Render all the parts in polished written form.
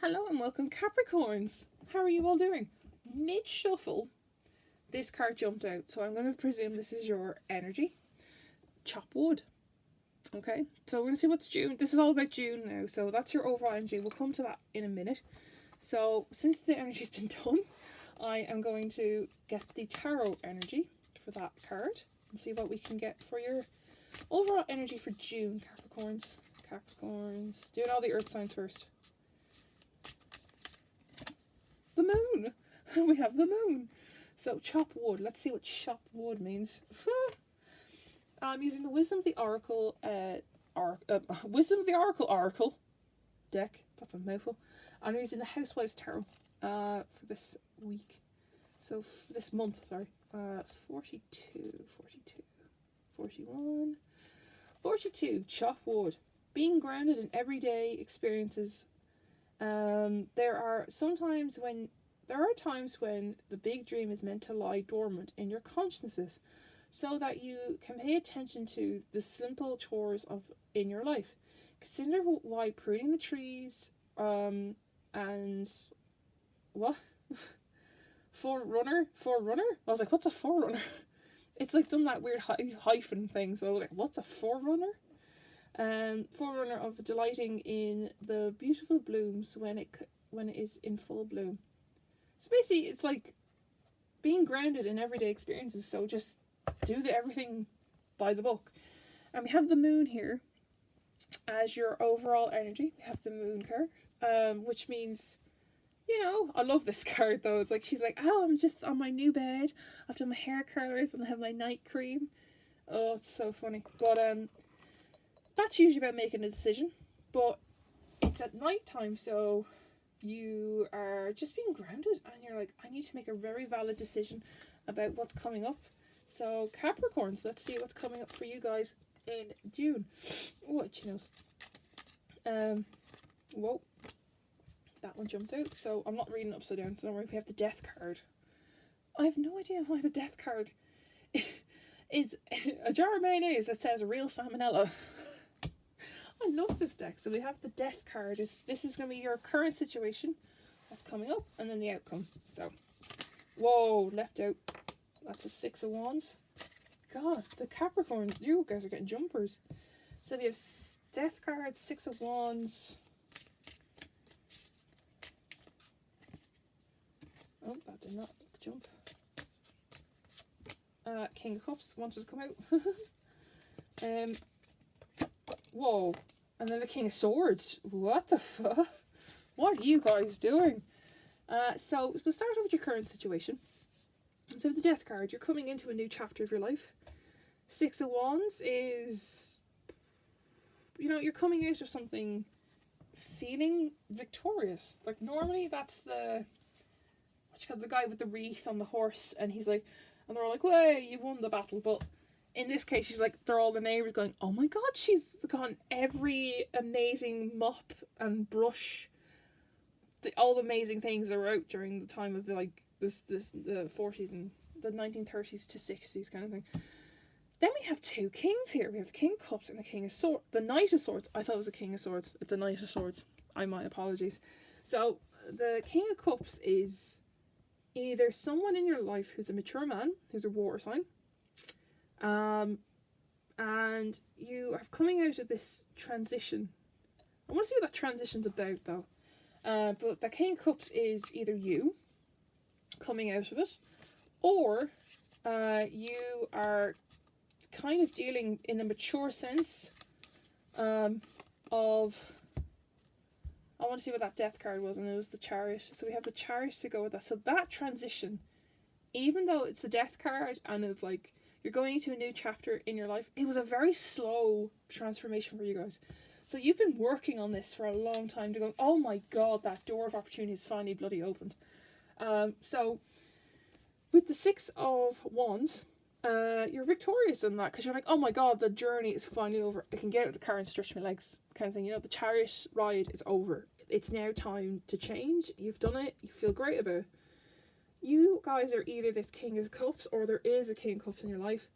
Hello and welcome, Capricorns. How are you all doing? Mid shuffle, this card jumped out, so I'm going to presume this is your energy. Chop wood. Okay, so we're going to see what's June. This is all about June now, so that's your overall energy. We'll come to that in a minute. So, since the energy's been done, I am going to get the tarot energy for that card and see what we can get for your overall energy for June, Capricorns. Capricorns. Doing all the earth signs first. The moon. We have the moon. So chop wood. Let's see what chop wood means. I'm using the Wisdom of the Oracle Wisdom of the Oracle deck. That's a mouthful. I'm using the Housewives Tarot for this week. So this month, sorry. 42, 41, 42. Chop wood. Being grounded in everyday experiences. There are times when the big dream is meant to lie dormant in your consciousness, so that you can pay attention to the simple chores in your life. Consider why pruning the trees, and what? Forerunner? I was like, what's a forerunner? It's like done that weird hyphen thing. So I was like, what's a forerunner? Forerunner of delighting in the beautiful blooms when it is in full bloom. So basically, it's like being grounded in everyday experiences. So just do everything by the book. And we have the moon here as your overall energy. We have the moon card, which means, I love this card though. It's like she's like, oh, I'm just on my new bed. I've done my hair colors and I have my night cream. Oh, it's so funny. But that's usually about making a decision, but it's at night time, so you are just being grounded and you're like, I need to make a very valid decision about what's coming up. So Capricorns, let's see what's coming up for you guys in June. Oh, itchy nose. Whoa, that one jumped out, so I'm not reading upside down, so don't worry. We have the death card. I have no idea why the death card is a jar of mayonnaise that says real salmonella. I love this deck. So we have the death card. This is going to be your current situation that's coming up, and then the outcome. So, whoa, left out. That's a 6 of wands. God, the Capricorn, you guys are getting jumpers. So we have death card, 6 of wands. Oh, that did not jump. King of Cups wants to come out. Whoa. And then the King of Swords. What the fuck? What are you guys doing? So we'll start off with your current situation. So with the death card, you're coming into a new chapter of your life. 6 of Wands is, you're coming out of something feeling victorious. Like normally that's the guy with the wreath on the horse, and he's like, and they're all like, "Way, you won the battle," but in this case, she's like, they're all the neighbours going, oh my god, she's gotten every amazing mop and brush, all the amazing things that were out during the time of like the 40s and the 1930s to 60s kind of thing. Then we have 2 kings here. We have King of Cups and the King of Swords. The Knight of Swords. I thought it was a King of Swords. It's a Knight of Swords. My apologies. So the King of Cups is either someone in your life who's a mature man, who's a water sign, and you are coming out of this transition. I want to see what that transition's about though. But the King of Cups is either you coming out of it, or you are kind of dealing in a mature sense of, I want to see what that death card was, and it was the Chariot. So we have the Chariot to go with that. So that transition, even though it's the death card and it's like you're going into a new chapter in your life, it was a very slow transformation for you guys. So you've been working on this for a long time to go, oh my god, that door of opportunity is finally bloody opened. So with the 6 of Wands, you're victorious in that, because you're like, oh my god, the journey is finally over. I can get out of the car and stretch my legs kind of thing. The chariot ride is over. It's now time to change. You've done it. You feel great about it. You guys are either this King of Cups, or there is a King of Cups in your life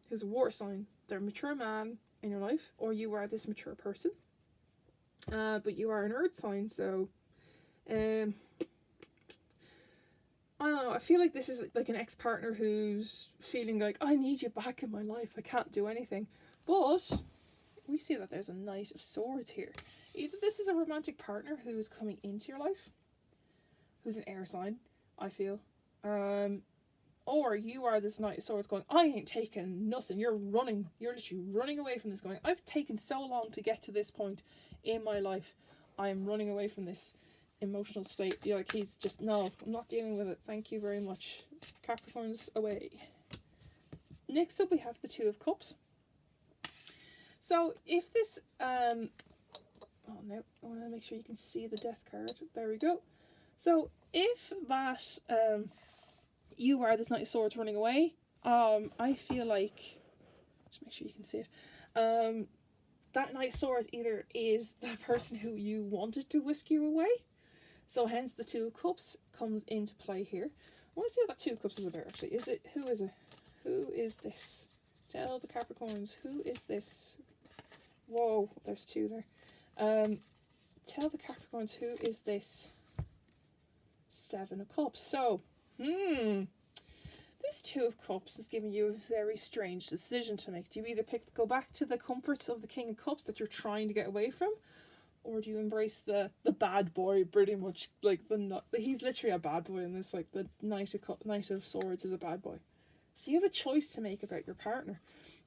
who's a water sign. They're a mature man in your life, or you are this mature person. But you are an earth sign, so I don't know, I feel like this is like an ex-partner who's feeling like, I need you back in my life, I can't do anything. But we see that there's a Knight of Swords here. Either this is a romantic partner who's coming into your life, who's an air sign, I feel. Or you are this Knight of Swords going, I ain't taking nothing. You're running. You're literally running away from this going, I've taken so long to get to this point in my life. I am running away from this emotional state. You're like, he's just, no, I'm not dealing with it. Thank you very much. Capricorn's away. Next up we have the Two of Cups. So if this, oh no, I want to make sure you can see the Death card. There we go. So if that, you are this Knight of Swords running away, I feel like, just make sure you can see it, that Knight of Swords either is the person who you wanted to whisk you away, so hence the Two of Cups comes into play here. I want to see what that Two of Cups is about actually. Is it, who is it? Who is this? Tell the Capricorns, who is this? Whoa, there's two there. Tell the Capricorns, who is this? Seven of Cups. So, this Two of Cups is giving you a very strange decision to make. Do you either go back to the comforts of the King of Cups that you're trying to get away from, or do you embrace the bad boy, pretty much, like he's literally a bad boy in this, like the Knight of Swords is a bad boy. So you have a choice to make about your partner,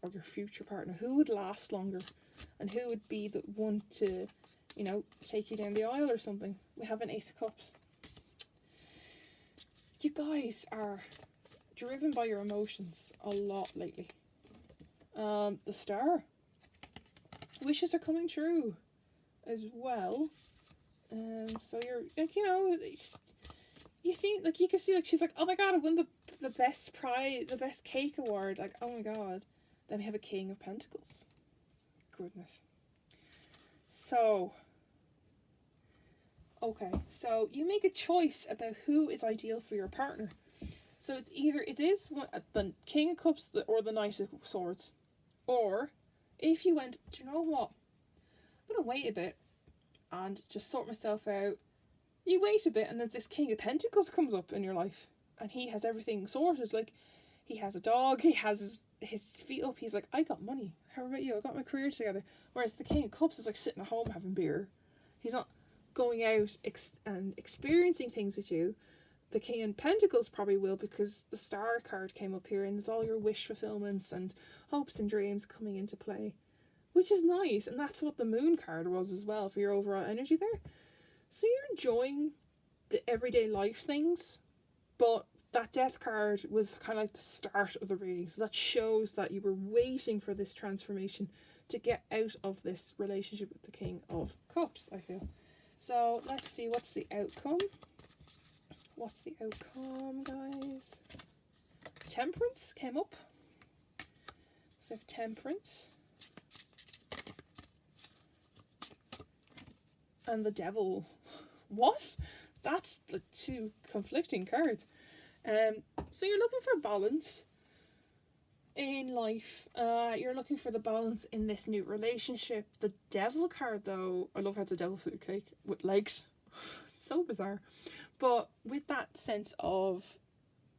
or your future partner. Who would last longer, and who would be the one to, you know, take you down the aisle or something. We have an Ace of Cups. You guys are driven by your emotions a lot lately. The Star. Wishes are coming true as well. So you're like, you know, you see, like, you can see, like, she's like, oh my god, I won the best prize, the best cake award. Like, oh my god. Then we have a King of Pentacles. Goodness. So, okay, so you make a choice about who is ideal for your partner. So it's either it is the King of Cups or the Knight of Swords, or if you went, do you know what? I'm gonna wait a bit and just sort myself out. You wait a bit, and then this King of Pentacles comes up in your life, and he has everything sorted. Like, he has a dog, he has his feet up. He's like, I got money. How about you? I got my career together. Whereas the King of Cups is like sitting at home having beer. He's not going out and experiencing things with you. The King of Pentacles probably will, because the Star card came up here, and there's all your wish fulfillments and hopes and dreams coming into play, which is nice. And that's what the Moon card was as well, for your overall energy there. So you're enjoying the everyday life things, but that Death card was kind of like the start of the reading. So that shows that you were waiting for this transformation to get out of this relationship with the King of Cups, I feel. So let's see, what's the outcome? What's the outcome, guys? Temperance came up. So I have Temperance. And the Devil. What? That's the two conflicting cards. So you're looking for balance in life. You're looking for the balance in this new relationship. The Devil card, though, I love how it's a devil food cake with legs. So bizarre. But with that sense of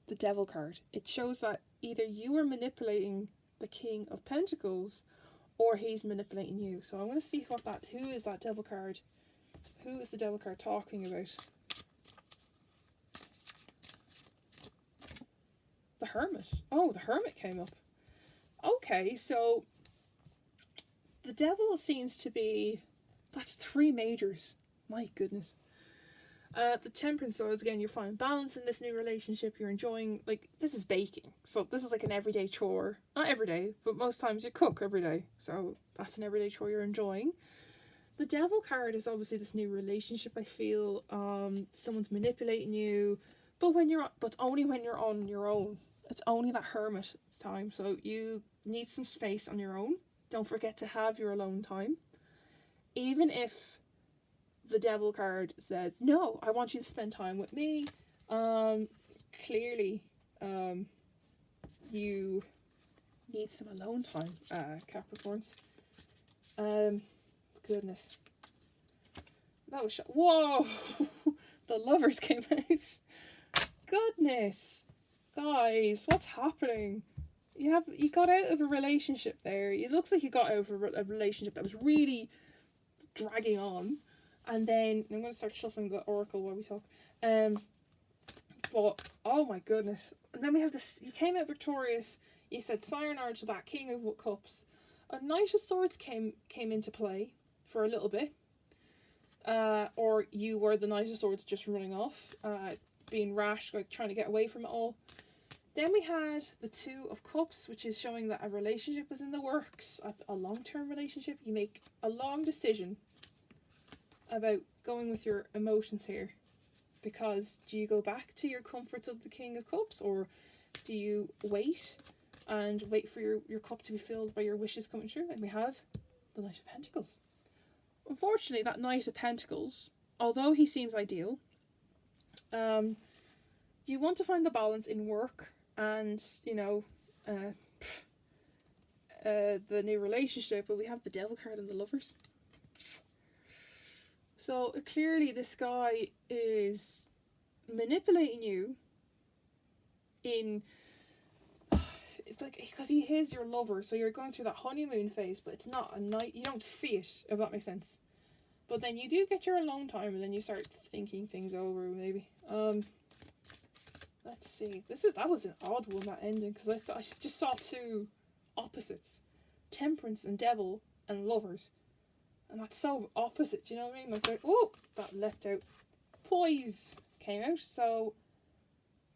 the Devil card, it shows that either you are manipulating the King of Pentacles, or he's manipulating you. So I want to see who is that Devil card? Who is the Devil card talking about? The Hermit. Oh, the Hermit came up. Okay, so the Devil seems to be, that's three majors. My goodness. The Temperance, so again, you're finding balance in this new relationship. You're enjoying, like, this is baking. So this is like an everyday chore. Not every day, but most times you cook every day. So that's an everyday chore you're enjoying. The Devil card is obviously this new relationship, I feel. Someone's manipulating you, but it's only when you're on your own. It's only that Hermit time, so you need some space on your own. Don't forget to have your alone time. Even if the Devil card says, no, I want you to spend time with me, clearly you need some alone time, Capricorns. Goodness. That was whoa! the Lovers came out. Goodness. Guys, what's happening? You got out of a relationship there. It looks like you got out of a relationship that was really dragging on. And then, I'm going to start shuffling the oracle while we talk. But, oh my goodness. And then we have this, you came out victorious. You said sayonara to that King of Cups. A Knight of Swords came into play for a little bit. Or you were the Knight of Swords just running off. Being rash, like trying to get away from it all. Then we had the Two of Cups, which is showing that a relationship was in the works. A long-term relationship. You make a long decision about going with your emotions here. Because do you go back to your comforts of the King of Cups, or do you wait for your cup to be filled by your wishes coming true? And we have the Knight of Pentacles. Unfortunately, that Knight of Pentacles, although he seems ideal, you want to find the balance in work and, you know, the new relationship, but we have the Devil card and the Lovers. So clearly this guy is manipulating you in, it's like, because he is your lover, so you're going through that honeymoon phase, but it's not a night, you don't see it, if that makes sense. But then you do get your alone time, and then you start thinking things over, maybe. Let's see. That was an odd one, that ending, because I just saw two opposites. Temperance and Devil and Lovers. And that's so opposite, do you know what I mean? Like, oh, that leapt out. Poise came out, so,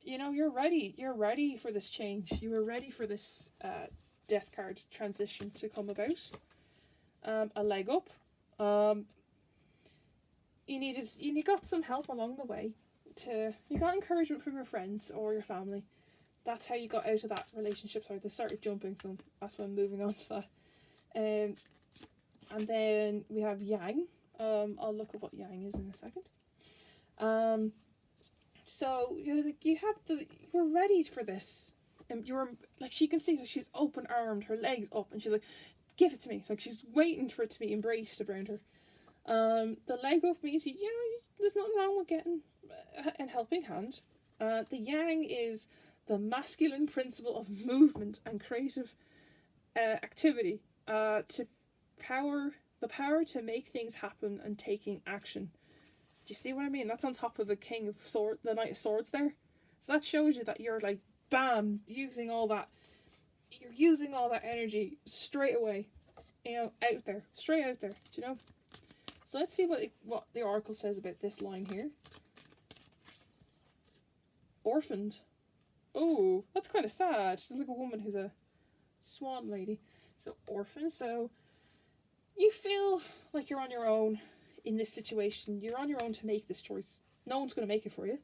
you know, you're ready. You're ready for this change. You were ready for this death card transition to come about. A leg up. You got some help along the way. You got encouragement from your friends or your family. That's how you got out of that relationship. Sorry, they started jumping, so that's why I'm moving on to that. And then we have Yang. I'll look at what Yang is in a second. So you're ready for this. And you're like, she can see, like, she's open armed, her legs up, and she's like, give it to me. It's like she's waiting for it to be embraced around her. The leg up means there's nothing wrong with getting a helping hand. The Yang is the masculine principle of movement and creative activity. The power to make things happen and taking action. Do you see what I mean? That's on top of the the Knight of Swords there. So that shows you that you're like, bam, using all that energy straight away, out there, straight out there. Do you know? So let's see what the oracle says about this line here. Orphaned. Oh, that's kind of sad. There's like a woman who's a swan lady. So orphan. So you feel like you're on your own in this situation. You're on your own to make this choice. No one's going to make it for you.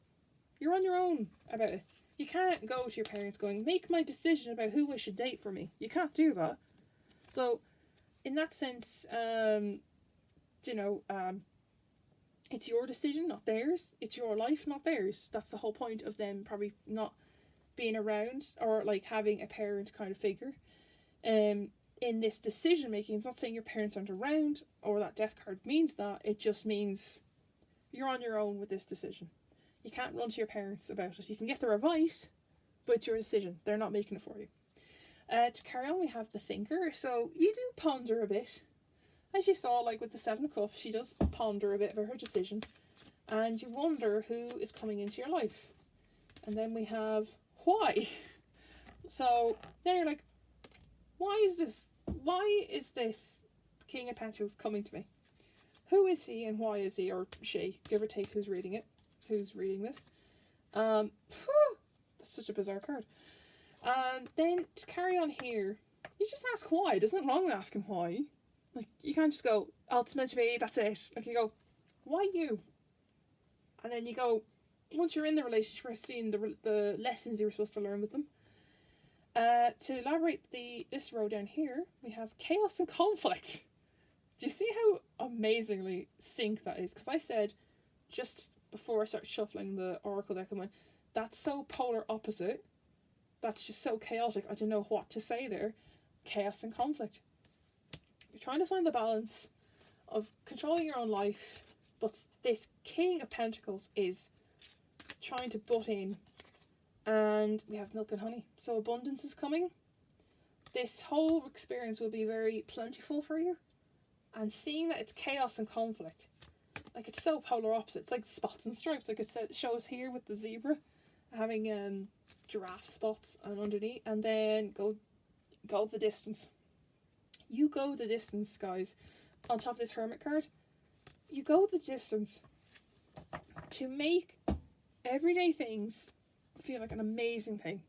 You're on your own about it. You can't go to your parents going, make my decision about who I should date for me. You can't do that. So in that sense, it's your decision, not theirs. It's your life, not theirs. That's the whole point of them probably not being around, or like having a parent kind of figure. In this decision making, it's not saying your parents aren't around or that death card means that. It just means you're on your own with this decision. You can't run to your parents about it. You can get their advice, but it's your decision. They're not making it for you. To carry on, we have the Thinker. So you do ponder a bit. As you saw, like with the Seven of Cups, she does ponder a bit about her decision. And you wonder who is coming into your life. And then we have why. So now you're like, why is this King of Pentacles coming to me? Who is he and why is he, or she, give or take who's reading this. That's such a bizarre card. And then to carry on here, you just ask why. There's nothing wrong with asking why. Like, you can't just go, ultimately, that's it. Like, you go, why you? And then you go, once you're in the relationship, you're seeing the lessons you were supposed to learn with them. To elaborate this row down here, we have chaos and conflict. Do you see how amazingly sync that is? Because I said, just before I start shuffling the oracle deck, I went, that's so polar opposite. That's just so chaotic. I don't know what to say there. Chaos and conflict. You're trying to find the balance of controlling your own life, But this King of Pentacles is trying to butt in, and we have milk and honey. So abundance is coming. This whole experience will be very plentiful for you. And seeing that it's chaos and conflict, like it's so polar opposite. It's like spots and stripes, like it shows here with the zebra having giraffe spots and underneath, and then go the distance. You go the distance, guys. On top of this Hermit card, you go the distance to make everyday things feel like an amazing thing.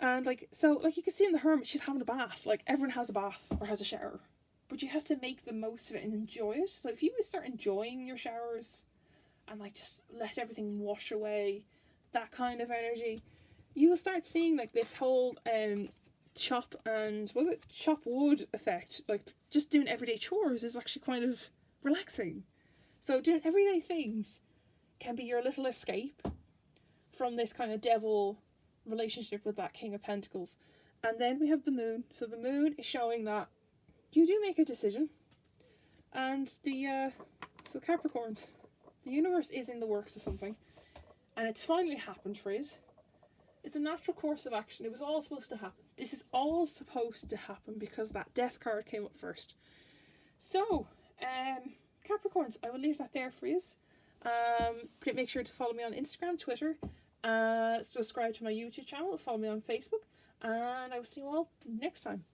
And like, so like you can see in the Hermit, she's having a bath. Like everyone has a bath or has a shower, but you have to make the most of it and enjoy it. So if you start enjoying your showers and like just let everything wash away, that kind of energy, you will start seeing like this whole chop wood effect. Like just doing everyday chores is actually kind of relaxing. So doing everyday things can be your little escape from this kind of devil relationship with that King of Pentacles. And then we have the moon. So the moon is showing that you do make a decision. And the so Capricorns, the universe is in the works of something, and it's finally happened for you. It's a natural course of action. It was all supposed to happen. This is all supposed to happen because that Death card came up first. So Capricorns, I will leave that there for you. Make sure to follow me on Instagram, Twitter, subscribe to my YouTube channel, follow me on Facebook, and I will see you all next time.